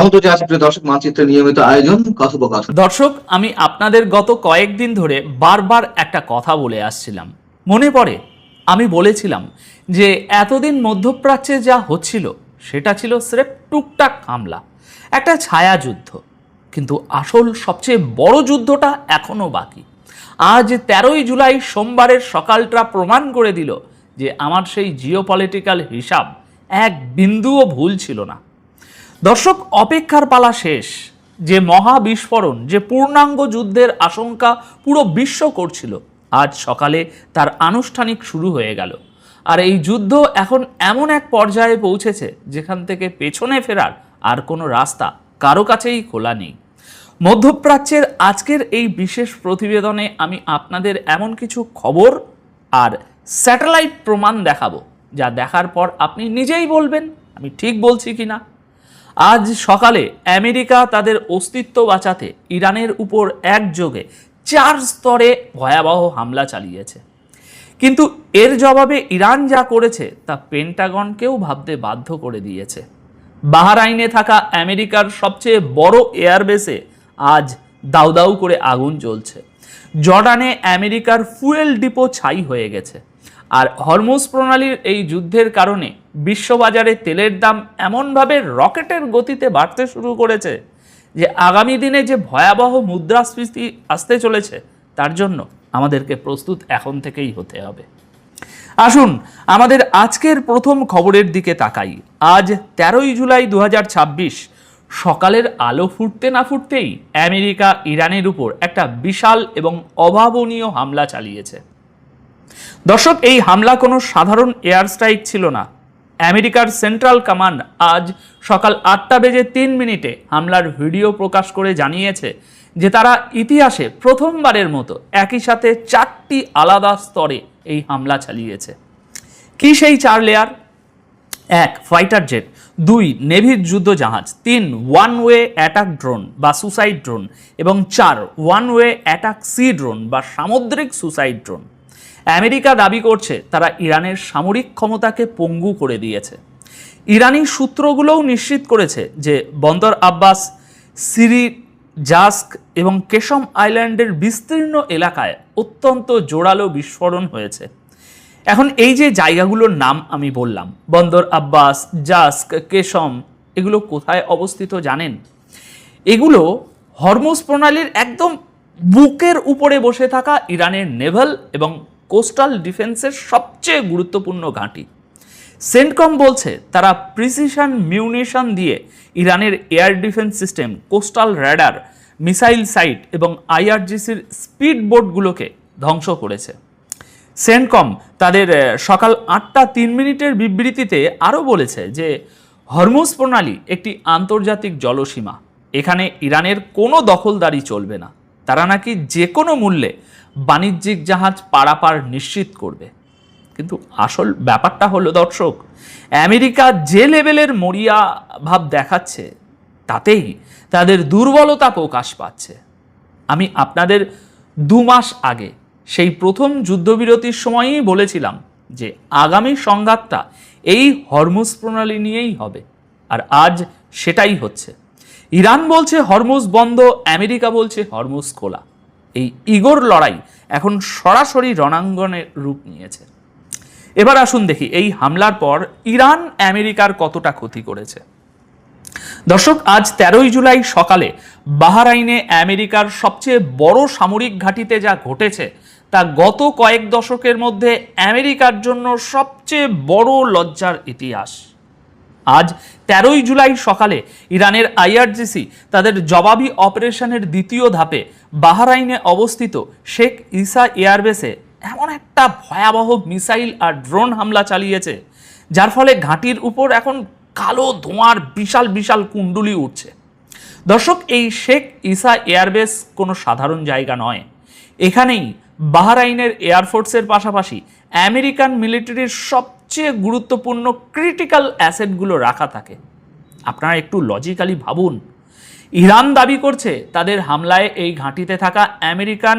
আমন্ত্রণ জানাচ্ছি প্রিয় দর্শক, মানচিত্রের নিয়মিত আয়োজন কথোপকথন। দর্শক, আমি আপনাদের গত কয়েকদিন ধরে বারবার একটা কথা বলে আসছিলাম। মনে পড়ে আমি বলেছিলাম যে এতদিন মধ্যপ্রাচ্যে যা হচ্ছিল সেটা ছিল স্রেফ টুকটাক হামলা, একটা ছায়া যুদ্ধ। কিন্তু আসল সবচেয়ে বড় যুদ্ধটা এখনো বাকি। আজ 13ই জুলাই সোমবারের সকালটা প্রমাণ করে দিল যে আমার সেই জিওপলিটিক্যাল হিসাব এক বিন্দুও ভুল ছিল না। দর্শক, অপেক্ষার পালা শেষ। যে মহা বিস্ফোরণ, যে পূর্ণাঙ্গ যুদ্ধের আশঙ্কা পুরো বিশ্ব করছিল, আজ সকালে তার আনুষ্ঠানিক শুরু হয়ে গেল। আর এই যুদ্ধ এখন এমন এক পর্যায়ে পৌঁছেছে যেখান থেকে পেছনে ফেরার আর কোনো রাস্তা কারো কাছেই খোলা নেই। মধ্যপ্রাচ্যের আজকের এই বিশেষ প্রতিবেদনে আমি আপনাদের এমন কিছু খবর আর স্যাটেলাইট প্রমাণ দেখাবো, যা দেখার পর আপনি নিজেই বলবেন আমি ঠিক বলছি কিনা। আজ সকালে আমেরিকা তাদের অস্তিত্ব বাঁচাতে ইরানের উপর একযোগে 4 স্তরে ভয়াবহ হামলা চালিয়েছে। কিন্তু এর জবাবে ইরান যা করেছে তা পেন্টাগনকেও ভাবতে বাধ্য করে দিয়েছে। বাহরাইনে থাকা আমেরিকার সবচেয়ে বড় এয়ারবেসে আজ দাউ দাউ করে আগুন জ্বলছে। জর্ডানে আমেরিকার ফুয়েল ডিপো ছাই হয়ে গেছে। আর হরমুজ প্রণালীর এই যুদ্ধের কারণে বিশ্ববাজারে তেলের দাম এমনভাবে রকেটের গতিতে বাড়তে শুরু করেছে যে আগামী দিনে যে ভয়াবহ মুদ্রাস্ফীতি আসতে চলেছে তার জন্য আমাদেরকে প্রস্তুত এখন থেকেই হতে হবে। আসুন আমাদের আজকের প্রথম খবরের দিকে তাকাই। আজ 13ই জুলাই 2026 সকালের আলো ফুটতে না ফুটতেই আমেরিকা ইরানের উপর একটা বিশাল এবং অভাবনীয় হামলা চালিয়েছে। দর্শক, এই হামলা কোনো সাধারণ এয়ার স্ট্রাইক ছিল না। আমেরিকার সেন্ট্রাল কমান্ড আজ সকাল 8:03 হামলার ভিডিও প্রকাশ করে জানিয়েছে যে তারা ইতিহাসে প্রথমবারের মতো একই সাথে 4টি আলাদা স্তরে এই হামলা চালিয়েছে। কি সেই 4 লেয়ার? 1 ফাইটার জেট, 2 নেভির যুদ্ধ জাহাজ, 3 ওয়ান ওয়ে অ্যাটাক ড্রোন বা সুসাইড ড্রোন এবং 4 one way attack sea drone বা সামুদ্রিক সুসাইড ড্রোন। আমেরিকা দাবি করছে তারা ইরানের সামরিক ক্ষমতাকে পঙ্গু করে দিয়েছে। ইরানি সূত্রগুলোও নিশ্চিত করেছে যে বন্দর আব্বাস, সিরি, জাস্ক এবং কেশম আইল্যান্ডের বিস্তীর্ণ এলাকায় অত্যন্ত জোরালো বিস্ফোরণ হয়েছে। এখন এই যে জায়গাগুলোর নাম আমি বললাম, বন্দর আব্বাস, জাস্ক, কেশম, এগুলো কোথায় অবস্থিত জানেন? এগুলো হরমুজ প্রণালীর একদম বুকের উপরে বসে থাকা ইরানের নেভাল এবং কোস্টাল ডিফেন্সের সবচেয়ে গুরুত্বপূর্ণ ঘাঁটি। সেন্টকম বলছে তারা প্রিসিশন মিউনিশন দিয়ে ইরানের air defence system, coastal radar, missile site এবং আইআরজিসির স্পিড বোটগুলোকে ধ্বংস করেছে। সেন্টকম তাদের সকাল 8:03 বিবৃতিতে আরও বলেছে যে হরমুজ প্রণালী একটি আন্তর্জাতিক জলসীমা, এখানে ইরানের কোনো দখলদারি চলবে না। তারা নাকি যে কোনো মূল্যে বাণিজ্যিক জাহাজ পারাপার নিশ্চিত করবে। কিন্তু আসল ব্যাপারটা হলো দর্শক, আমেরিকা যে লেভেলের মরিয়া ভাব দেখাচ্ছে তাতেই তাদের দুর্বলতা প্রকাশ পাচ্ছে। আমি আপনাদের 2 মাস আগে সেই প্রথম যুদ্ধবিরতির সময়ই বলেছিলাম যে আগামী সংঘাতটা এই হরমুজ প্রণালী নিয়েই হবে, আর আজ সেটাই হচ্ছে। ইরান বলছে হরমুজ বন্ধ, আমেরিকা বলছে হরমুজ খোলা। এই ইগোর লড়াই এখন সরাসরি রণাঙ্গনে রূপ নিয়েছে। এবার আসুন দেখি এই হামলার পর ইরান আমেরিকার কতটা ক্ষতি করেছে। দর্শক, আজ 13ই জুলাই সকালে বাহরাইনে আমেরিকার সবচেয়ে বড় সামরিক ঘাঁটিতে যা ঘটেছে তা গত কয়েক দশকের মধ্যে আমেরিকার জন্য সবচেয়ে বড় লজ্জার ইতিহাস। আজ 13ই জুলাই সকালে ইরানের আইআরজিসি তাদের জবাবি অপারেশনের দ্বিতীয় ধাপে বাহরাইনে অবস্থিত শেখ ইসা এয়ারবেসে এমন একটা ভয়াবহ মিসাইল আর ড্রোন হামলা চালিয়েছে যার ফলে ঘাঁটির উপর এখন কালো ধোঁয়ার বিশাল বিশাল কুণ্ডুলি উঠছে। দর্শক, এই শেখ ইসা এয়ারবেস কোনো সাধারণ জায়গা নয়। এখানেই বাহরাইনের এয়ারফোর্সের পাশাপাশি আমেরিকান মিলিটারির সবচেয়ে গুরুত্বপূর্ণ ক্রিটিক্যাল অ্যাসেটগুলো রাখা থাকে। আপনারা একটু লজিক্যালি ভাবুন, ইরান দাবি করছে তাদের হামলায় এই ঘাঁটিতে থাকা আমেরিকান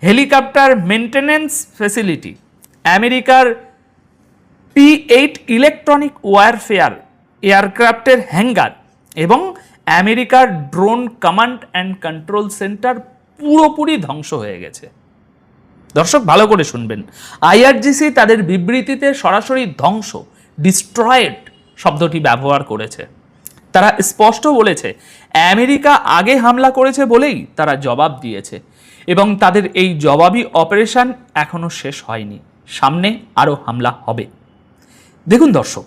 হেলিকপ্টার মেনটেন্যান্স ফ্যাসিলিটি, আমেরিকার P-8 ইলেকট্রনিক ওয়ারফেয়ার এয়ারক্রাফটের হ্যাঙ্গার এবং আমেরিকার drone command and control centre পুরোপুরি ধ্বংস হয়ে গেছে। দর্শক ভালো করে শুনবেন, আইআরজিসি তাদের বিবৃতিতে সরাসরি ধ্বংস, ডিস্ট্রয়েড শব্দটি ব্যবহার করেছে। তারা স্পষ্ট বলেছে আমেরিকা আগে হামলা করেছে বলেই তারা জবাব দিয়েছে এবং তাদের এই জবাবি অপারেশন এখনো শেষ হয়নি, সামনে আরও হামলা হবে। দেখুন দর্শক,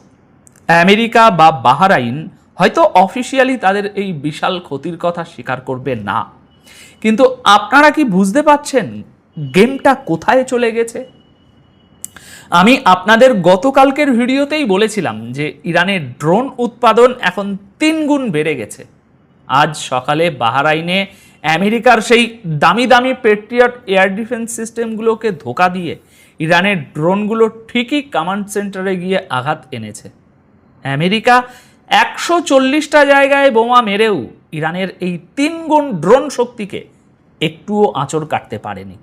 আমেরিকা বা বাহরাইন হয়তো অফিসিয়ালি তাদের এই বিশাল ক্ষতির কথা স্বীকার করবে না, কিন্তু আপনারা কি বুঝতে পারছেন গেমটা কোথায় চলে গেছে? আমি আপনাদের গতকালকের ভিডিওতেই বলেছিলাম যে ইরানের ড্রোন উৎপাদন এখন 3 গুণ বেড়ে গেছে। আজ সকালে বাহরাইনে আমেরিকার সেই দামি দামি পেট্রিয়ট এয়ার ডিফেন্স সিস্টেমগুলোকে ধোঁকা দিয়ে ইরানের ড্রোনগুলো ঠিকই কমান্ড সেন্টারে গিয়ে আঘাত এনেছে। আমেরিকা 140টা জায়গায় বোমা মেরেও ইরানের এই 3 গুণ ড্রোন শক্তিকে একটুও আঁচড় কাটতে পারেনি,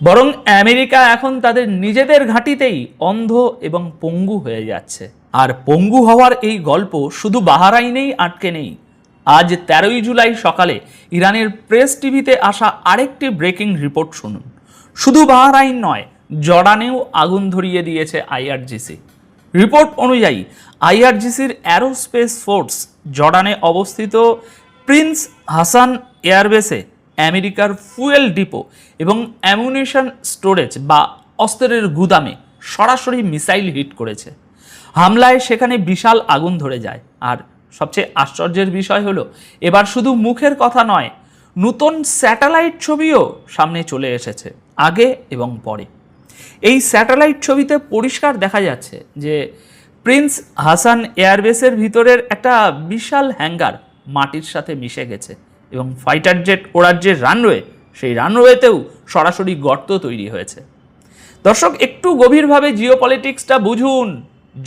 বরং আমেরিকা এখন তাদের নিজেদের ঘাঁটিতেই অন্ধ এবং পঙ্গু হয়ে যাচ্ছে। আর পঙ্গু হওয়ার এই গল্প শুধু বাহরাইনেই আটকে নেই। আজ 13ই জুলাই সকালে ইরানের প্রেস টিভিতে আসা আরেকটি ব্রেকিং রিপোর্ট শুনুন। শুধু বাহরাইন নয়, জর্ডানেও আগুন ধরিয়ে দিয়েছে আইআরজিসি। রিপোর্ট অনুযায়ী আইআরজিসির অ্যারোস্পেস ফোর্স জর্ডানে অবস্থিত প্রিন্স হাসান এয়ারবেসে আমেরিকার ফুয়েল ডিপো এবং অ্যামুনিশন স্টোরেজ বা অস্ত্রের গুদামে সরাসরি মিসাইল হিট করেছে। হামলায় সেখানে বিশাল আগুন ধরে যায়। আর সবচেয়ে আশ্চর্যের বিষয় হলো এবার শুধু মুখের কথা নয়, নতুন স্যাটেলাইট ছবিও সামনে চলে এসেছে, আগে এবং পরে। এই স্যাটেলাইট ছবিতে পরিষ্কার দেখা যাচ্ছে যে প্রিন্স হাসান এয়ারবেসের ভিতরের একটা বিশাল হ্যাঙ্গার মাটির সাথে মিশে গেছে এবং ফাইটার জেট ওড়ার যে রানওয়ে, সেই রানওয়েতেও সরাসরি গর্ত তৈরি হয়েছে। দর্শক একটু গভীরভাবে জিওপলিটিক্সটা বুঝুন।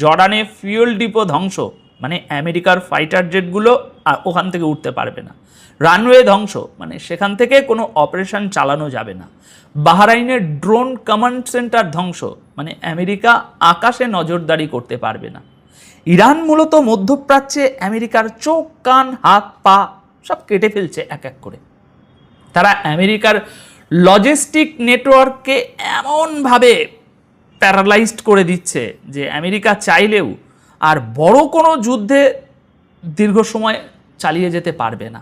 জর্ডানে ফুয়েল ডিপো ধ্বংস মানে আমেরিকার ফাইটার জেটগুলো আর ওখান থেকে উঠতে পারবে না। রানওয়ে ধ্বংস মানে সেখান থেকে কোনো অপারেশন চালানো যাবে না। বাহরাইনের ড্রোন কমান্ড সেন্টার ধ্বংস মানে আমেরিকা আকাশে নজরদারি করতে পারবে না। ইরান মূলত মধ্যপ্রাচ্যে আমেরিকার চোখ, কান, হাত, পা সব কেটে ফেলছে এক এক করে। তারা আমেরিকার লজিস্টিক নেটওয়ার্ককে এমনভাবে প্যারালাইজড করে দিচ্ছে যে আমেরিকা চাইলেও আর বড় কোনো যুদ্ধে দীর্ঘ সময় চালিয়ে যেতে পারবে না।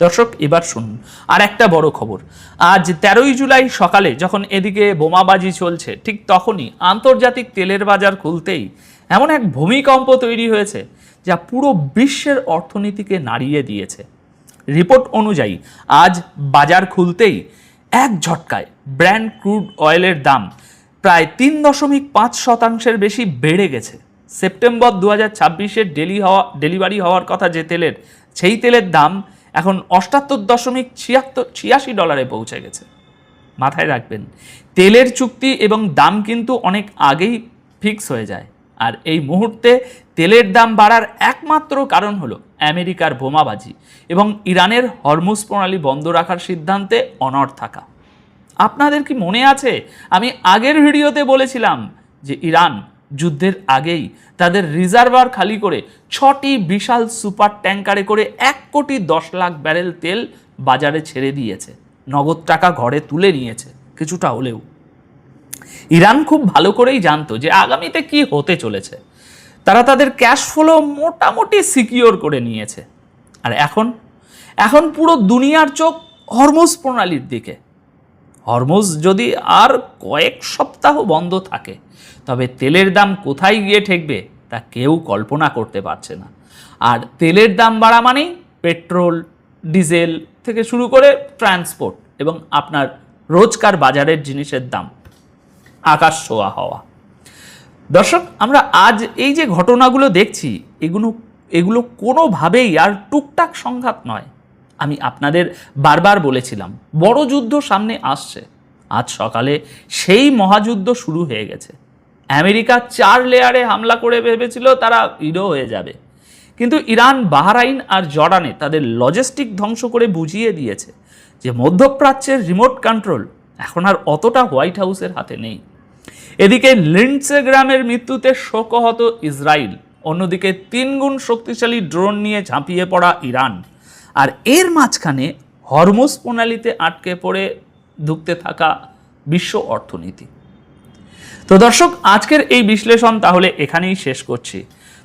দর্শক এবার শুনুন আর একটা বড় খবর। আজ 13ই জুলাই সকালে যখন এদিকে বোমাবাজি চলছে, ঠিক তখনই আন্তর্জাতিক তেলের বাজার খুলতেই এমন এক ভূমিকম্প তৈরি হয়েছে যা পুরো বিশ্বের অর্থনীতিকে নাড়িয়ে দিয়েছে। রিপোর্ট অনুযায়ী আজ বাজার খুলতেই এক ঝটকায় ব্র্যান্ড ক্রুড অয়েলের দাম প্রায় 3.5% বেশি বেড়ে গেছে। সেপ্টেম্বর 2026-এর ডেলিভারি হওয়ার কথা যে তেলের, সেই তেলের দাম এখন $78.86 পৌঁছে গেছে। মাথায় রাখবেন, তেলের চুক্তি এবং দাম কিন্তু অনেক আগেই ফিক্স হয়ে যায়। আর এই মুহূর্তে তেলের দাম বাড়ার একমাত্র কারণ হলো আমেরিকার বোমাবাজি এবং ইরানের হরমুজ প্রণালী বন্ধ রাখার সিদ্ধান্তে অনড় থাকা। আপনাদের কি মনে আছে আমি আগের ভিডিওতে বলেছিলাম যে ইরান যুদ্ধের আগেই তাদের রিজার্ভার খালি করে 6টি বিশাল সুপার ট্যাঙ্কারে করে 1,10,00,000 ব্যারেল তেল বাজারে ছেড়ে দিয়েছে, নগদ টাকা ঘরে তুলে নিয়েছে কিছুটা হলেও। ইরান খুব ভালো করেই জানতো যে আগামীতে কি হতে চলেছে। তারা তাদের ক্যাশ ফ্লো মোটামুটি সিকিওর করে নিয়েছে। আর এখন পুরো দুনিয়ার চোখ হরমুজ প্রণালীর দিকে। হরমুজ যদি আর কয়েক সপ্তাহ বন্ধ থাকে তবে তেলের দাম কোথায় গিয়ে ঠেকবে তা কেউ কল্পনা করতে পারছে না। আর তেলের দাম বাড়া মানেই পেট্রোল, ডিজেল থেকে শুরু করে ট্রান্সপোর্ট এবং আপনার রোজকার বাজারের জিনিসের দাম আকাশ ছোঁয়া হওয়া। দর্শক, আমরা আজ এই যে ঘটনাগুলো দেখছি এগুলো কোনোভাবেই আর টুকটাক সংঘাত নয়। আমি আপনাদের বারবার বলেছিলাম বড় যুদ্ধ সামনে আসছে। আজ সকালে সেই মহাযুদ্ধ শুরু হয়ে গেছে। আমেরিকা 4 লেয়ারে হামলা করে ভেবেছিল তারা হিরো হয়ে যাবে, কিন্তু ইরান, বাহরাইন আর জর্ডানে তাদের লজিস্টিক ধ্বংস করে বুঝিয়ে দিয়েছে যে মধ্যপ্রাচ্যের রিমোট কন্ট্রোল এখন আর অতটা হোয়াইট হাউসের হাতে নেই। এদিকে লিন্ডসে গ্রামের মৃত্যুতে শোকাহত ইসরায়েল অন্যদিকে 3 গুণ শক্তিশালী ড্রোন নিয়ে ঝাঁপিয়ে পড়া ইরান, আর এর মাঝখানে হরমুজ প্রণালীতে আটকে পড়ে ধুঁকতে থাকা বিশ্ব অর্থনীতি। তো দর্শক, আজকের এই বিশ্লেষণ তাহলে এখানেই শেষ করছি।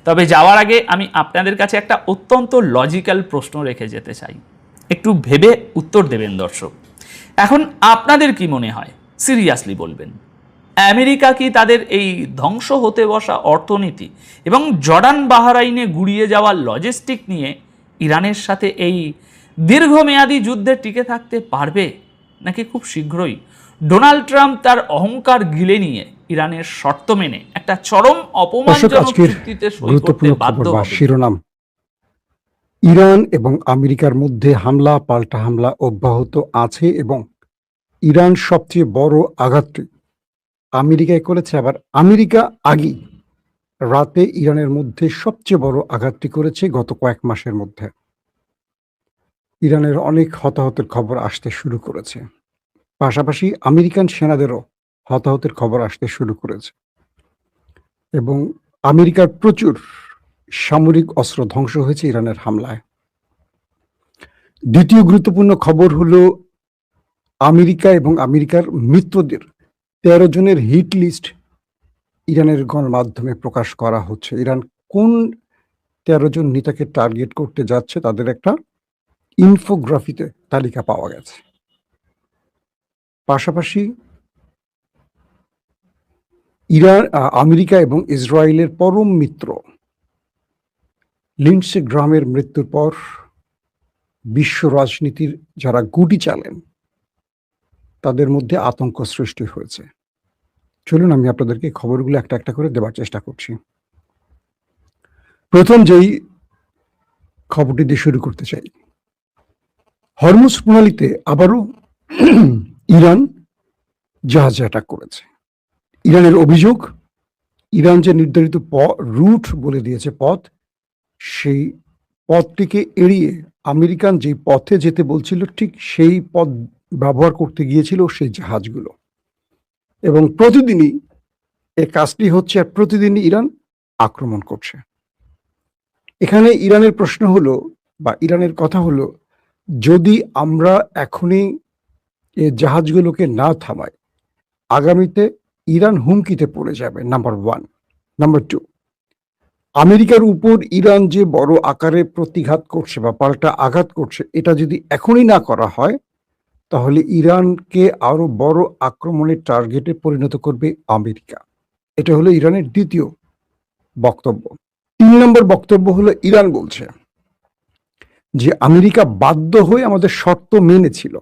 তবে যাওয়ার আগে আমি আপনাদের কাছে একটা অত্যন্ত লজিক্যাল প্রশ্ন রেখে যেতে চাই, একটু ভেবে উত্তর দেবেন দর্শক। এখন আপনাদের কি মনে হয়, সিরিয়াসলি বলবেন, আমেরিকা কি তাদের এই ধ্বংস হতে বসা অর্থনীতি এবং জর্ডান বাহরাইনে গুড়িয়ে যাওয়া লজিস্টিক নিয়ে ইরানের সাথে এই দীর্ঘমেয়াদী যুদ্ধে টিকে থাকতে পারবে, নাকি খুব শীঘ্রই ডোনাল্ড ট্রাম্প তার অহংকার গিলে নিয়ে ইরানের শর্ত মেনে একটা চরম অপমানজনক চুক্তিতে সই করতে বাধ্য হবে? শিরোনাম: ইরান এবং আমেরিকার মধ্যে হামলা পাল্টা হামলা অব্যাহত আছে এবং ইরান সবচেয়ে বড় আঘাতটি আমেরিকায় করেছে। আবার আমেরিকা আগেই রাতে ইরানের মধ্যে সবচেয়ে বড় আঘাতটি করেছে গত কয়েক মাসের মধ্যে। ইরানের অনেক হতাহতের খবর আসতে শুরু করেছে, পাশাপাশি আমেরিকান সেনাদেরও হতাহতের খবর আসতে শুরু করেছে এবং আমেরিকার প্রচুর সামরিক অস্ত্র ধ্বংস হয়েছে ইরানের হামলায়। দ্বিতীয় গুরুত্বপূর্ণ খবর হলো আমেরিকা এবং আমেরিকার মিত্রদের 13 জনের হিট লিস্ট ইরানের গণমাধ্যমে প্রকাশ করা হচ্ছে। ইরান কোন 13 জন নেতাকে টার্গেট করতে যাচ্ছে তাদের একটা ইনফোগ্রাফিতে তালিকা পাওয়া গেছে। পাশাপাশি ইরান, আমেরিকা এবং ইসরায়েলের পরম মিত্র লিন্ডসে গ্রাহামের মৃত্যুর পর বিশ্ব রাজনীতির যারা গুটি চালেন তাদের মধ্যে আতঙ্ক সৃষ্টি হয়েছে। চলুন আমি আপনাদেরকে খবরগুলো একটা একটা করে দেওয়ার চেষ্টা করছি। প্রথম যেই খবরটি দিয়ে শুরু করতে চাই, হরমুজ প্রণালীতে আবারও ইরান জাহাজ অ্যাটাক করেছে। ইরানের অভিযোগ, ইরান যে নির্ধারিত রুট বলে দিয়েছে পথ, সেই পথটিকে এড়িয়ে আমেরিকান যেই পথে যেতে বলছিল ঠিক সেই পথ ব্যবহার করতে গিয়েছিল সেই জাহাজগুলো, এবং প্রতিদিনই এই কাজটি হচ্ছে আর প্রতিদিনই ইরান আক্রমণ করছে। এখানে ইরানের প্রশ্ন হলো বা ইরানের কথা হলো, যদি আমরা এখনই এই জাহাজগুলোকে না থামাই, আগামীতে ইরান হুমকিতে পড়ে যাবে, নাম্বার 1। নাম্বার 2, আমেরিকার উপর ইরান যে বড় আকারে প্রতিঘাত করছে বা পাল্টা আঘাত করছে, এটা যদি এখনই না করা হয় তাহলে ইরানকে আরো বড় আক্রমণের টার্গেটে পরিণত করবে আমেরিকা। এটা হলো ইরানের দ্বিতীয় বক্তব্য। 3 নম্বর বক্তব্য হলো, ইরান বলছে যে আমেরিকা বাধ্য হয়ে আমাদের শর্ত মেনেছিল,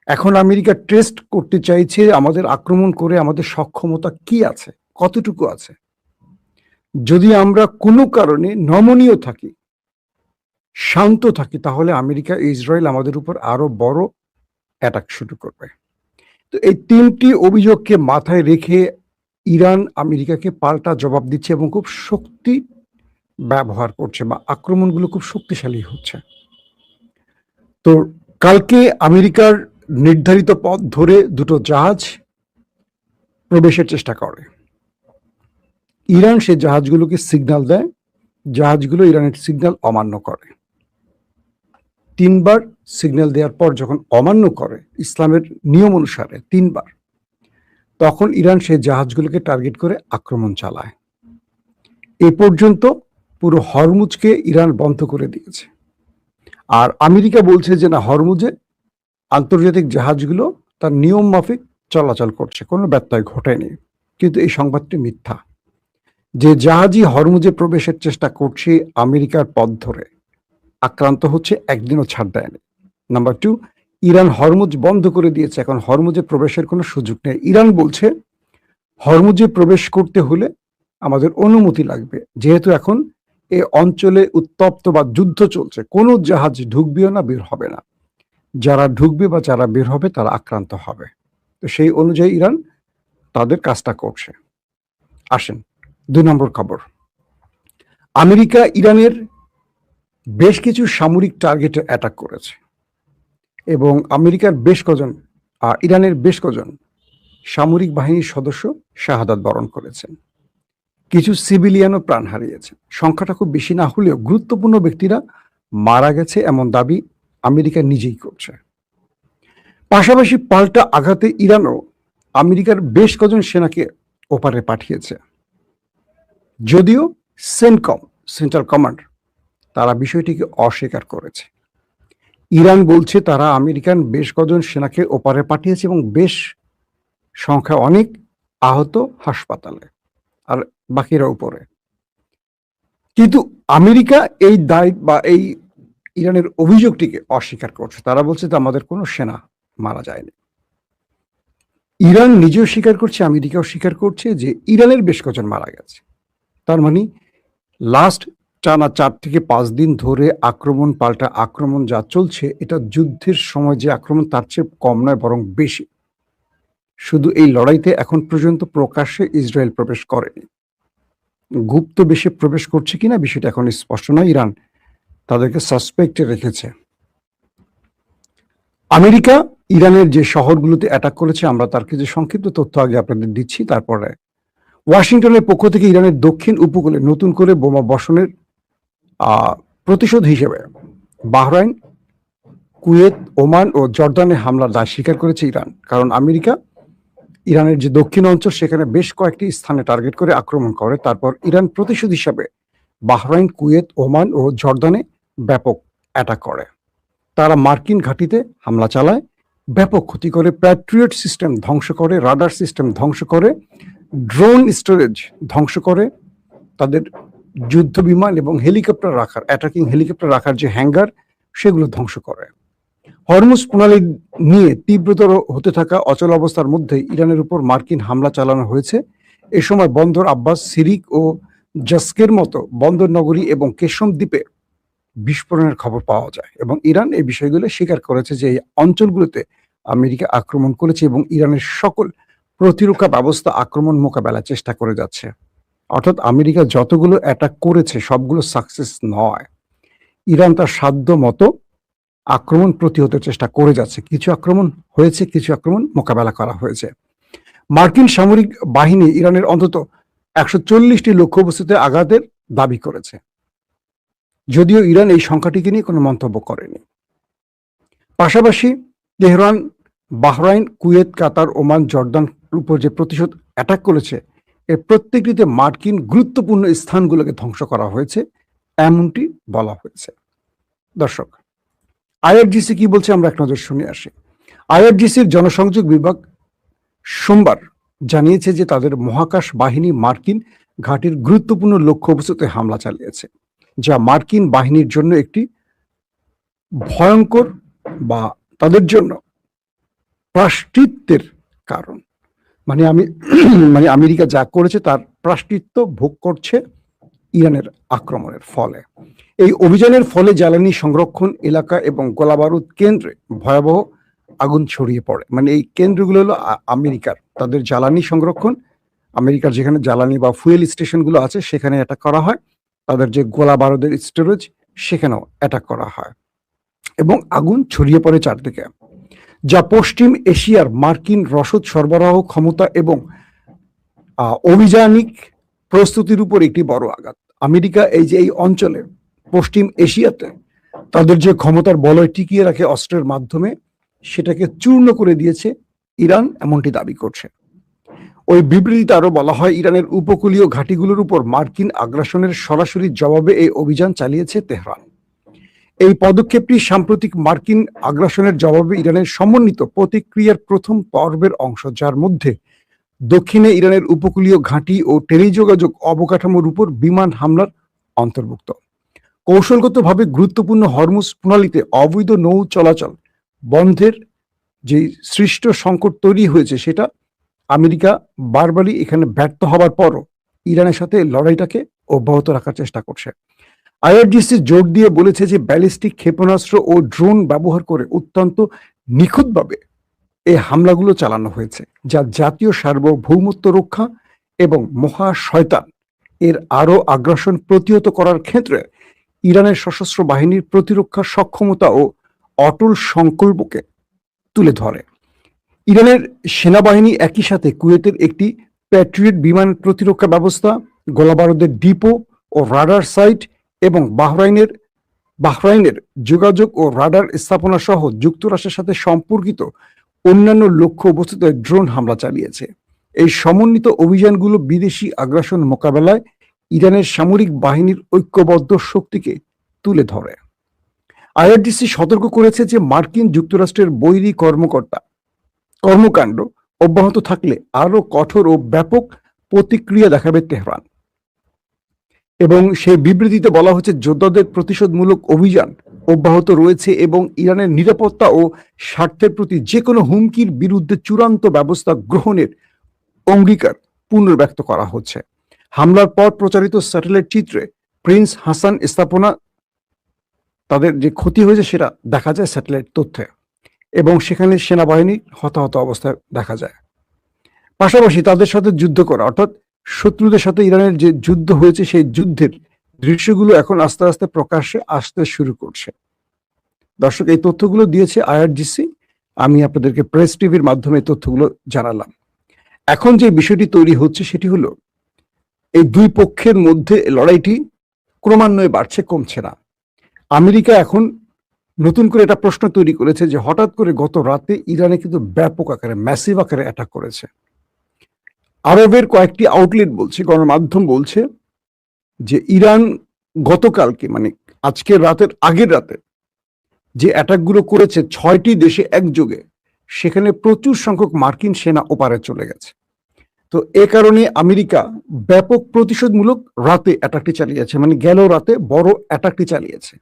এখন আমেরিকা টেস্ট করতে চাইছে আমাদের আক্রমণ করে আমাদের সক্ষমতা কি আছে, কতটুকু আছে। যদি আমরা কোনো কারণে নমনীয় থাকি, শান্ত থাকি, তাহলে আমেরিকা ইসরায়েল আমাদের উপর আরো বড় অ্যাটাক শুরু করবে। তো এই 3টি অভিযোগকে মাথায় রেখে ইরান আমেরিকাকে পাল্টা জবাব দিচ্ছে এবং খুব শক্তি ব্যবহার করছে বা আক্রমণগুলো খুব শক্তিশালী হচ্ছে। তো কালকে আমেরিকার নির্ধারিত পথ ধরে দুটো জাহাজ প্রবেশের চেষ্টা করে। ইরান সেই জাহাজগুলোকে সিগন্যাল দেয়, জাহাজগুলো ইরানের সিগন্যাল অমান্য করে। 3 বার সিগন্যাল দেওয়ার পর যখন অমান্য করে ইসলামের নিয়ম অনুসারে 3 বার, তখন ইরান সেই জাহাজগুলোকে টার্গেট করে আক্রমণ চালায়। এ পর্যন্ত পুরো হরমুজকে ইরান বন্ধ করে দিয়েছে। আর আমেরিকা বলছে যে না, হরমুজে আন্তর্জাতিক জাহাজগুলো তার নিয়ম মাফিক চলাচল করছে, কোনো ব্যত্যয় ঘটেনি। কিন্তু এই সংবাদটি মিথ্যা। যে জাহাজই হরমুজে প্রবেশের চেষ্টা করছে আমেরিকার পথ ধরে আক্রান্ত হচ্ছে, একদিনও ছাড় দেয়নি। নাম্বার 2, ইরান হরমুজ বন্ধ করে দিয়েছে, এখন হরমুজে প্রবেশের কোনো সুযোগ নেই। ইরান বলছে হরমুজে প্রবেশ করতে হলে আমাদের অনুমতি লাগবে, যেহেতু এখন এই অঞ্চলে উত্তপ্ত বা যুদ্ধ চলছে, কোনো জাহাজ ঢুকবেও না, বের হবে না। যারা ঢুকবে বা যারা বের হবে তারা আক্রান্ত হবে। তো সেই অনুযায়ী ইরান তাদের কাজটা করছে। আসেন 2 নম্বর খবর, আমেরিকা ইরানের বেশ কিছু সামরিক টার্গেটে অ্যাটাক করেছে এবং আমেরিকার ইরানের বেশ কজন সামরিক বাহিনীর সদস্য শাহাদাত বরণ করেছেন। কিছু সিভিলিয়ানও প্রাণ হারিয়েছে। সংখ্যাটা খুব বেশি না হলেও গুরুত্বপূর্ণ ব্যক্তিরা মারা গেছে এমন দাবি আমেরিকা নিজেই করছে। পাশাপাশি পাল্টা আঘাতে ইরানও আমেরিকার বেশ কজন সেনাকে ওপারে পাঠিয়েছে, যদিও সেন্টকম, সেন্ট্রাল কমান্ড, তারা বিষয়টিকে অস্বীকার করেছে। ইরান বলছে তারা আমেরিকান বেশ কজন সেনাকে ওপারে পাঠিয়েছে এবং বেশ সংখ্যা অনেক আহত হাসপাতালে, আর বাকিরা উপরে। কিন্তু আমেরিকা এই দায় বা এই ইরানের অভিযোগটিকে অস্বীকার করছে। তারা বলছে যে আমাদের কোনো সেনা মারা যায়নি। ইরান নিজেও স্বীকার করছে, আমেরিকাও স্বীকার করছে যে ইরানের বেশ কজন মারা গেছে। তার মানে লাস্ট টানা 4 থেকে 5 দিন ধরে আক্রমণ পাল্টা আক্রমণ যা চলছে, এটা যুদ্ধের সময় যে আক্রমণ তার চেয়ে কম নয়, বরং বেশি। শুধু এই লড়াইতে এখন পর্যন্ত প্রকাশ্যে ইসরায়েল প্রবেশ করেনি, গুপ্ত বেশে প্রবেশ করছে কিনা বিষয়টা এখন স্পষ্ট নয়। ইরান তাদেরকে সাসপেক্টে রেখেছে। আমেরিকা ইরানের যে শহরগুলোতে অ্যাটাক করেছে, আমরা তার কিছু সংক্ষিপ্ত তথ্য আগে আপনাদের দিচ্ছি। তারপরে ওয়াশিংটনের পক্ষ থেকে ইরানের দক্ষিণ উপকূলে নতুন করে বোমা বর্ষণের প্রতিশোধ হিসেবে বাহরাইন, কুয়েত, ওমান ও জর্দানে হামলার দায় স্বীকার করেছে ইরান। কারণ আমেরিকা ইরানের যে দক্ষিণ অঞ্চল সেখানে বেশ কয়েকটি স্থানে টার্গেট করে আক্রমণ করে। তারপর ইরান প্রতিশোধ হিসাবে বাহরাইন, কুয়েত, ওমান ও জর্দানে ব্যাপক অ্যাটাক করে। তারা মার্কিন ঘাঁটিতে হামলা চালায়, ব্যাপক ক্ষতি করে, প্যাট্রিয়ট সিস্টেম ধ্বংস করে, রাডার সিস্টেম ধ্বংস করে, ড্রোন স্টোরেজ ধ্বংস করে, তাদের যুদ্ধ বিমান এবং হেলিকপ্টার রাখার, অ্যাটাকিং হেলিকপ্টার রাখার যে হ্যাঙ্গার, সেগুলো ধ্বংস করে। হরমুজ প্রণালী নিয়ে তীব্রতর হতে থাকা অচল অবস্থার মধ্যে ইরানের উপর মার্কিন হামলা চালানো হয়েছে। এ সময় বন্দর আব্বাস, সিরিক ও জাস্কের মতো বন্দর নগরী এবং কেশম দ্বীপে বিস্ফোরণের খবর পাওয়া যায় এবং ইরান এই বিষয়গুলো স্বীকার করেছে যে এই অঞ্চলগুলোতে আমেরিকা আক্রমণ করেছে এবং ইরানের সকল প্রতিরক্ষা ব্যবস্থা আক্রমণ মোকাবেলার চেষ্টা করে যাচ্ছে। অর্থাৎ আমেরিকা যতগুলো অ্যাটাক করেছে সবগুলো সাকসেস নয়। ইরান তার সাধ্য মতো আক্রমণ প্রতিহতের চেষ্টা করে যাচ্ছে। কিছু আক্রমণ হয়েছে, কিছু আক্রমণ মোকাবেলা করা হয়েছে। মার্কিন সামরিক বাহিনী ইরানের অন্তত 140টি লক্ষ্যবস্তুতে আঘাতের দাবি করেছে, যদিও ইরান এই সংখ্যাটিকে নিয়ে কোনো মন্তব্য করেনি। পাশাপাশি তেহরান, বাহরাইন, কুয়েত, কাতার, ওমান, জর্দান উপর যে প্রতিশোধ অ্যাটাক করেছে, এর প্রত্যেকটিতে মার্কিন গুরুত্বপূর্ণ স্থানগুলোকে ধ্বংস করা হয়েছে, এমনটি বলা হয়েছে। দর্শক, আইআরজিসি কি বলছে আমরা এক নজর শুনে আসি। আইআরজিসির জনসংযোগ বিভাগ সোমবার জানিয়েছে যে তাদের মহাকাশ বাহিনী মার্কিন ঘাঁটির গুরুত্বপূর্ণ লক্ষ্যবস্তুতে হামলা চালিয়েছে, যা মার্কিন বাহিনীর জন্য একটি ভয়ঙ্কর বা তাদের জন্য প্রায়শ্চিত্তের কারণ। মানে আমেরিকা যা করেছে তার প্রায়শ্চিত্ত ভোগ করছে ইরানের আক্রমণের ফলে। এই অভিযানের ফলে জ্বালানি সংরক্ষণ এলাকা এবং গোলাবারুদ কেন্দ্রে ভয়াবহ আগুন ছড়িয়ে পড়ে। মানে এই কেন্দ্রগুলো হলো আমেরিকার, তাদের জ্বালানি সংরক্ষণ, আমেরিকার যেখানে জ্বালানি বা ফুয়েল স্টেশনগুলো আছে সেখানে অ্যাটাক করা হয়, তাদের যে গোলা বারুদের স্টোরেজ সেখানেও অ্যাটাক করা হয় এবং আগুন ছড়িয়ে পড়ে চারদিকে, যা পশ্চিম এশিয়ার মার্কিন রসদ সরবরাহ ক্ষমতা এবং অভিযানিক প্রস্তুতির উপর একটি বড় আঘাত। আমেরিকা এই যে এই অঞ্চলে পশ্চিম এশিয়াতে তাদের যে ক্ষমতার বলয় টিকিয়ে রাখে অস্ত্রের মাধ্যমে, সেটাকে চূর্ণ করে দিয়েছে ইরান, এমনটি দাবি করছে। ওই বিবৃতিতে আরো বলা হয়, ইরানের উপকূলীয় ঘাঁটিগুলোর উপর মার্কিন আগ্রাসনের সরাসরি জবাবে এই অভিযান চালিয়েছে তেহরান। এই পদক্ষেপটি সাম্প্রতিক মার্কিন আগ্রাসনের জবাবে ইরানের সমন্বিত প্রতিক্রিয়ার প্রথম পর্বের অংশ, যার মধ্যে দক্ষিণে ইরানের উপকূলীয় ঘাঁটি ও টেলিযোগাযোগ অবকাঠামোর উপর বিমান হামলার অন্তর্ভুক্ত। কৌশলগতভাবে গুরুত্বপূর্ণ হরমুজ প্রণালীতে অবৈধ নৌ চলাচল বন্ধের যে সৃষ্ট সংকট তৈরি হয়েছে, সেটা আমেরিকা বারবারই এখানে ব্যর্থ হবার পরও ইরানের সাথে লড়াইটাকে অব্যাহত রাখার চেষ্টা করছে। আইআরজিসি জোর দিয়ে বলেছে যে ব্যালিস্টিক ক্ষেপণাস্ত্র ও ড্রোন ব্যবহার করে অত্যন্ত নিখুঁতভাবে এই হামলাগুলো চালানো হয়েছে, যা জাতীয় সার্বভৌমত্ব রক্ষা এবং মহা শয়তান এর আরো আগ্রাসন প্রতিহত করার ক্ষেত্রে ইরানের সশস্ত্র বাহিনীর প্রতিরক্ষা সক্ষমতা ও অটল সংকল্পকে তুলে ধরে। ইরানের সেনাবাহিনী একই সাথে কুয়েতের একটি প্যাট্রিয়ট বিমান প্রতিরক্ষা ব্যবস্থা গোলাবারুদের ডিপো ও রাডার সাইট এবং বাহরাইনের যোগাযোগ ও রাডার স্থাপনা সহ যুক্তরাষ্ট্রের সাথে সম্পর্কিত অন্যান্য লক্ষ্য বস্তুতে ড্রোন হামলা চালিয়েছে। এই সমন্বিত অভিযানগুলো বিদেশি আগ্রাসন মোকাবেলায় ইরানের সামরিক বাহিনীর ঐক্যবদ্ধ শক্তিকে তুলে ধরে। আইআরজিসি সতর্ক করেছে যে মার্কিন যুক্তরাষ্ট্রের বৈরী কর্মকাণ্ড অব্যাহত থাকলে আরো কঠোর ও ব্যাপক প্রতিক্রিয়া দেখাবে তেহরান। এবং সেই বিবৃতিতে বলা হচ্ছে যোদ্ধাদের প্রতিশোধমূলক অভিযান অব্যাহত রয়েছে এবং ইরানের নিরাপত্তা ও স্বার্থের প্রতি যে কোনো হুমকির বিরুদ্ধে চূড়ান্ত ব্যবস্থা গ্রহণের অঙ্গীকার পুনর্ব্যক্ত করা হচ্ছে। হামলার পর প্রচারিত স্যাটেলাইট চিত্রে প্রিন্স হাসান স্থাপনা তাদের যে ক্ষতি হয়েছে সেটা দেখা যায় স্যাটেলাইট তথ্যে, এবং সেখানে সেনাবাহিনী হতাহত অবস্থায় দেখা যায়। পাশাপাশি তাদের সাথে যুদ্ধ করা অর্থাৎ শত্রুদের সাথে ইরানের যে যুদ্ধ হয়েছে সেই যুদ্ধের দৃশ্যগুলো এখন আস্তে আস্তে প্রকাশ্যে আসতে শুরু করছে। দর্শক, এই তথ্যগুলো দিয়েছে আইআরজিসি। আমি আপনাদেরকে প্রেস টিভির মাধ্যমে তথ্যগুলো জানালাম। এখন যে বিষয়টি তৈরি হচ্ছে সেটি হলো এই দুই পক্ষের মধ্যে লড়াইটি ক্রমান্বয়ে বাড়ছে, কমছে না। আমেরিকা এখন নতুন করে একটা প্রশ্ন তৈরি করেছে যে হঠাৎ করে গত রাতে ইরানে কিন্তু ব্যাপক আকারে ম্যাসিভ আকারে অ্যাটাক করেছে। আরবের কয়েকটি আউটলেট বলছে, গণমাধ্যম বলছে যে ইরান গতকালকে মানে আজকের রাতের আগের রাতে যে অ্যাটাকগুলো করেছে 6টি দেশে একযোগে, সেখানে প্রচুর সংখ্যক মার্কিন সেনা ওপারে চলে গেছে। তো এ কারণে আমেরিকা ব্যাপক প্রতিশোধমূলক রাতে অ্যাটাকটি চালিয়েছে, মানে গেল রাতে বড় অ্যাটাকটি চালিয়েছে।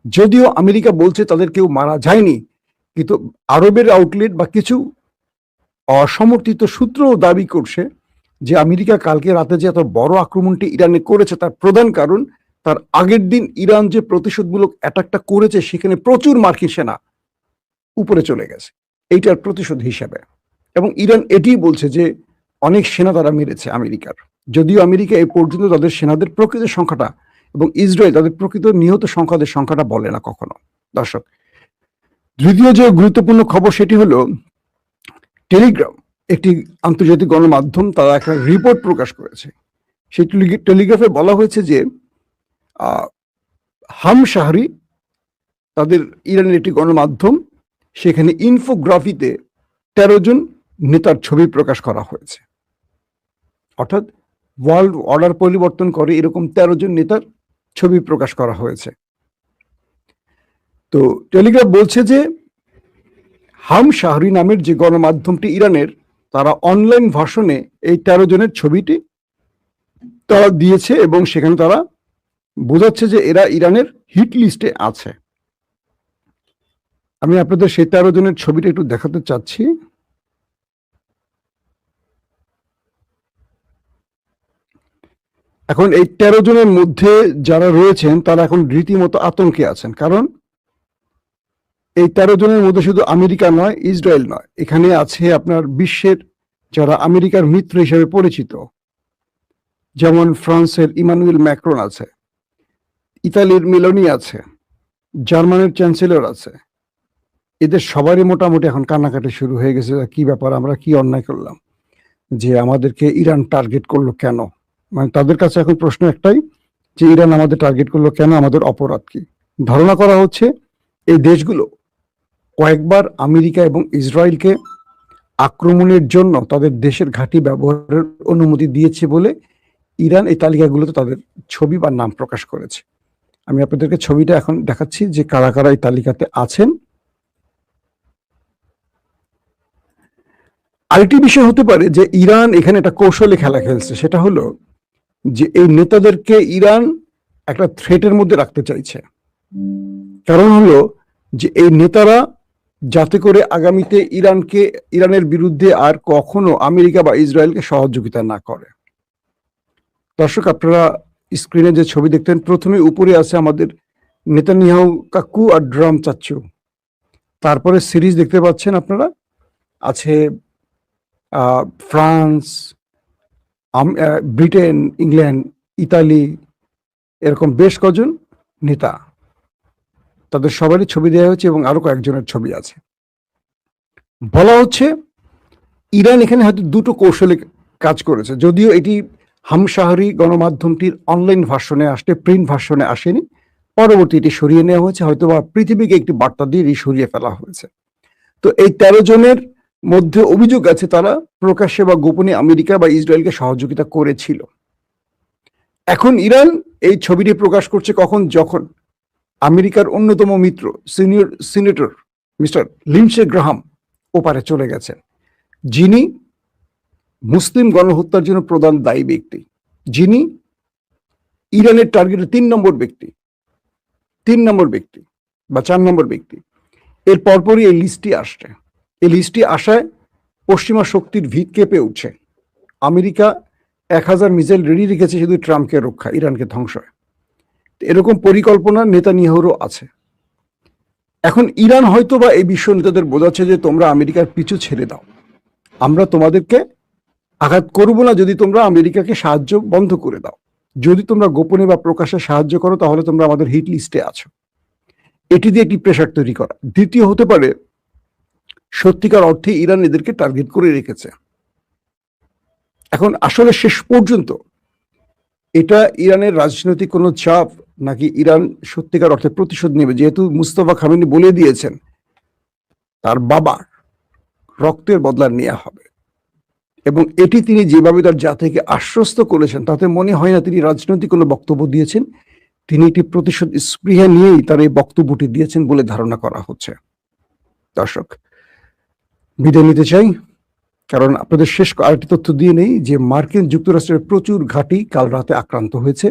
যদিও আমেরিকা বলছে তাদের কেউ মারা যায়নি, কিন্তু আরবের আউটলেট বা কিছু অসমর্থিত সূত্র দাবি করছে যে আমেরিকা কালকে রাতে যে এত বড় আক্রমণটি ইরানে করেছে তার প্রধান কারণ তার আগের দিন ইরান যে প্রতিশোধমূলক অ্যাটাকটা করেছে সেখানে প্রচুর মার্কিন সেনা উপরে চলে গেছে, এইটার প্রতিশোধ হিসাবে। এবং ইরান এটিই বলছে যে অনেক সেনা তারা মেরেছে আমেরিকার, যদিও আমেরিকা এই পর্যন্ত তাদের সেনাদের প্রকৃত সংখ্যাটা এবং ইসরায়েল তাদের প্রকৃত নিহত সংখ্যাটা বলে না কখনো। দর্শক, দ্বিতীয় যে গুরুত্বপূর্ণ খবর সেটি হলো টেলিগ্রাম, একটি আন্তর্জাতিক গণমাধ্যম, তারা একটা রিপোর্ট প্রকাশ করেছে। সেই টেলিগ্রাফে বলা হয়েছে যে হাম শাহরি, তাদের ইরানের একটি গণমাধ্যম, সেখানে ইনফোগ্রাফিতে 13 জন নেতার ছবি প্রকাশ করা হয়েছে। অর্থাৎ ওয়ার্ল্ড অর্ডার পরিবর্তন করে এরকম 13 জন নেতার ছবি প্রকাশ করা হয়েছে। তো টেলিগ্রাফ বলছে যে হাম শাহরি নামের যে গণমাধ্যমটি ইরানের, তারা অনলাইন ভার্সনে এই 13 জনের ছবিটি তারা দিয়েছে এবং সেখানে তারা বোঝাচ্ছে যে এরা ইরানের হিট লিস্টে আছে। আমি আপনাদের সেই 13 জনের ছবিটা একটু দেখাতে চাচ্ছি। এখন এই 13 জনের মধ্যে যারা রয়েছেন তারা এখন রীতিমতো আতঙ্কে আছেন, কারণ এই 13 জনের মধ্যে শুধু আমেরিকা নয়, ইসরায়েল নয়, এখানে আছে আপনার বিশ্বের যারা আমেরিকার মিত্র হিসেবে পরিচিত, যেমন ফ্রান্সের ইমানুয়েল ম্যাক্রন আছে, ইতালির মেলোনি আছে, জার্মানির চ্যান্সেলর আছে। এদের সবারই মোটামুটি এখন কান্নাকাটি শুরু হয়ে গেছে, কি ব্যাপার, আমরা কি অন্যায় করলাম যে আমাদেরকে ইরান টার্গেট করলো কেন। মানে তাদের কাছে এখন প্রশ্ন একটাই যে ইরান আমাদের টার্গেট করলো কেন, আমাদের অপরাধ কি। ধারণা করা হচ্ছে এই দেশগুলো কয়েকবার আমেরিকা এবং ইসরায়েলকে আক্রমণের জন্য তাদের দেশের ঘাঁটি ব্যবহারের অনুমতি দিয়েছে বলে ইরান এই তালিকাগুলোতে তাদের ছবি বা নাম প্রকাশ করেছে। আমি আপনাদেরকে ছবিটা এখন দেখাচ্ছি যে কারা কারা এই তালিকাতে আছেন। আরেকটি বিষয় হতে পারে যে ইরান এখানে একটা কৌশলে খেলা খেলছে, সেটা হলো যে এই নেতাদেরকে ইরান একটা থ্রেটের মধ্যে রাখতে চাইছে। কারণ হলো যে এই নেতারা যাতে করে আগামীতে ইরানের বিরুদ্ধে আর কখনো আমেরিকা বা ইসরায়েলকে সহযোগিতা না করে। দর্শক, আপনারা স্ক্রিনে যে ছবি দেখতেন, প্রথমে উপরে আছে আমাদের নেতানিয়াহু কাকু আর ড্রাম চাচ্চু, তারপরে সিরিজ দেখতে পাচ্ছেন আপনারা, আছে ফ্রান্স, ব্রিটেন, ইংল্যান্ড, ইতালি, এরকম বেশ কজন নেতা, তাদের সবারই ছবি দেওয়া হয়েছে এবং আরো কয়েকজনের ছবি আছে। বলা হচ্ছে ইরান এখানে হয়তো দুটো কৌশলে কাজ করেছে, যদিও এটি হামশাহরি গণমাধ্যমটির অনলাইন ভার্সনে আসতে প্রিন্ট ভার্সনে আসেনি, পরবর্তী এটি সরিয়ে নেওয়া হয়েছে, হয়তো বা পৃথিবীকে একটি বার্তা দিয়ে এটি সরিয়ে ফেলা হয়েছে। তো এই 13 জনের মধ্যে অভিযোগ আছে তারা প্রকাশ্যে বা গোপনে আমেরিকা বা ইসরায়েলকে সহযোগিতা করেছিল। এখন ইরান এই ছবিটি প্রকাশ করছে কখন? যখন আমেরিকার অন্যতম মিত্র senior senator mister Lindsey Graham ওপারে চলে গেছেন, যিনি মুসলিম গণহত্যার জন্য প্রধান দায়ী ব্যক্তি, যিনি ইরানের টার্গেটের 3 নম্বর ব্যক্তি বা 4 নম্বর ব্যক্তি। এর পরপরই এই লিস্টটি আসছে। এই লিস্টটি আসায় পশ্চিমা শক্তির ভিত কেঁপে উঠছে। আমেরিকা 1000 মিসাইল রেডি রেখেছে শুধু ট্রাম্পকে রক্ষা, ইরানকে ধ্বংস। এরকম পরিকল্পনা নেতানিয়াহুরও আছে। এখন ইরান হয়তো বা এই বিশ্ব নেতাদের বোঝাচ্ছে যে তোমরা আমেরিকার পিছু ছেড়ে দাও, আমরা তোমাদেরকে আঘাত করব না যদি তোমরা আমেরিকাকে সাহায্য বন্ধ করে দাও। যদি তোমরা গোপনে বা প্রকাশ্যে সাহায্য করো তাহলে তোমরা আমাদের হিট লিস্টে আছো। এটি দিয়ে একটি প্রেশার তৈরি করা। দ্বিতীয় হতে পারে সত্যিকার অর্থে ইরান এদেরকে টার্গেট করে রেখেছে। এখন আসলে শেষ পর্যন্ত এটা ইরানের রাজনৈতিক কোনো চাপ নাকি ইরান সত্যিকার অর্থে প্রতিশোধ নেবে, যেহেতু মুস্তাফা খামেনি বলে দিয়েছেন তার বাবার রক্তের বদলা নেওয়া হবে, এবং এটি তিনি যেভাবে তার জাতিকে আশ্বস্ত করেছেন তাতে মনে হয় না তিনি রাজনৈতিক কোনো বক্তব্য দিয়েছেন। তিনি একটি প্রতিশোধ স্পৃহা নিয়েই তার এই বক্তব্যটি দিয়েছেন বলে ধারণা করা হচ্ছে। দর্শক, বিদায় নিতে চাই, কারণ আপনাদের শেষ আরেকটি তথ্য দিয়ে নেই যে মার্কিন যুক্তরাষ্ট্রের প্রচুর ঘাঁটি কাল রাতে আক্রান্ত হয়েছে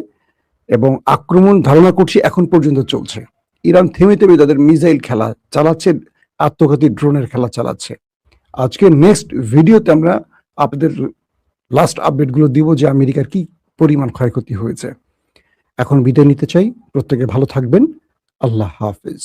এবং আক্রমণ ধারণা করছি এখন পর্যন্ত চলছে। ইরান থেমে তাদের মিসাইল খেলা চালাচ্ছে, আত্মঘাতী ড্রোনের খেলা চালাচ্ছে। আজকে নেক্সট ভিডিওতে আমরা আপনাদের লাস্ট আপডেটগুলো দিব যে আমেরিকার কি পরিমাণ ক্ষয়ক্ষতি হয়েছে। এখন বিদায় নিতে চাই, প্রত্যেকে ভালো থাকবেন, আল্লাহ হাফেজ।